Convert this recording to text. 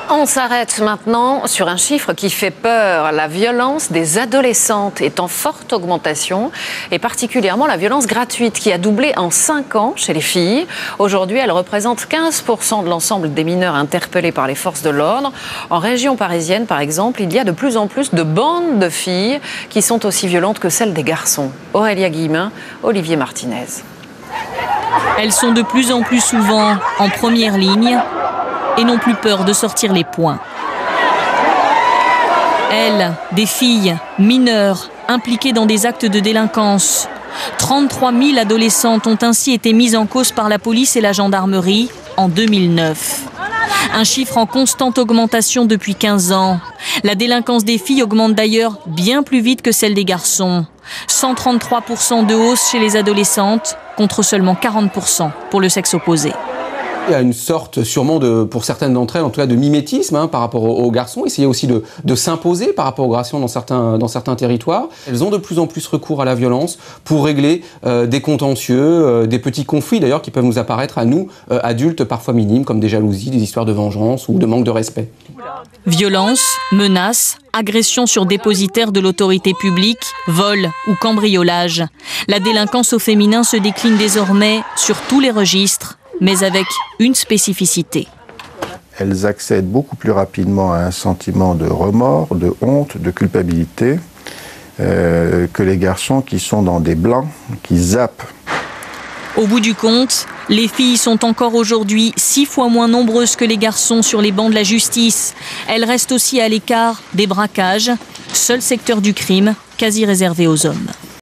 On s'arrête maintenant sur un chiffre qui fait peur. La violence des adolescentes est en forte augmentation et particulièrement la violence gratuite qui a doublé en 5 ans chez les filles. Aujourd'hui, elle représente 15% de l'ensemble des mineurs interpellés par les forces de l'ordre. En région parisienne, par exemple, il y a de plus en plus de bandes de filles qui sont aussi violentes que celles des garçons. Aurélia Guillemin, Olivier Martinez. Elles sont de plus en plus souvent en première ligne et n'ont plus peur de sortir les poings. Elles, des filles mineures impliquées dans des actes de délinquance. 33 000 adolescentes ont ainsi été mises en cause par la police et la gendarmerie en 2009. Un chiffre en constante augmentation depuis 15 ans. La délinquance des filles augmente d'ailleurs bien plus vite que celle des garçons. 133% de hausse chez les adolescentes contre seulement 40% pour le sexe opposé. Il y a une sorte sûrement pour certaines d'entre elles, en tout cas de mimétisme par rapport aux garçons, essayer aussi de s'imposer par rapport aux garçons dans certains territoires. Elles ont de plus en plus recours à la violence pour régler des contentieux, des petits conflits d'ailleurs qui peuvent nous apparaître à nous, adultes parfois minimes, comme des jalousies, des histoires de vengeance ou de manque de respect. Violence, menaces, agressions sur dépositaires de l'autorité publique, vol ou cambriolage. La délinquance au féminin se décline désormais sur tous les registres, mais avec une spécificité. Elles accèdent beaucoup plus rapidement à un sentiment de remords, de honte, de culpabilité que les garçons qui sont dans des blancs, qui zappent. Au bout du compte, les filles sont encore aujourd'hui 6 fois moins nombreuses que les garçons sur les bancs de la justice. Elles restent aussi à l'écart des braquages, seul secteur du crime quasi réservé aux hommes.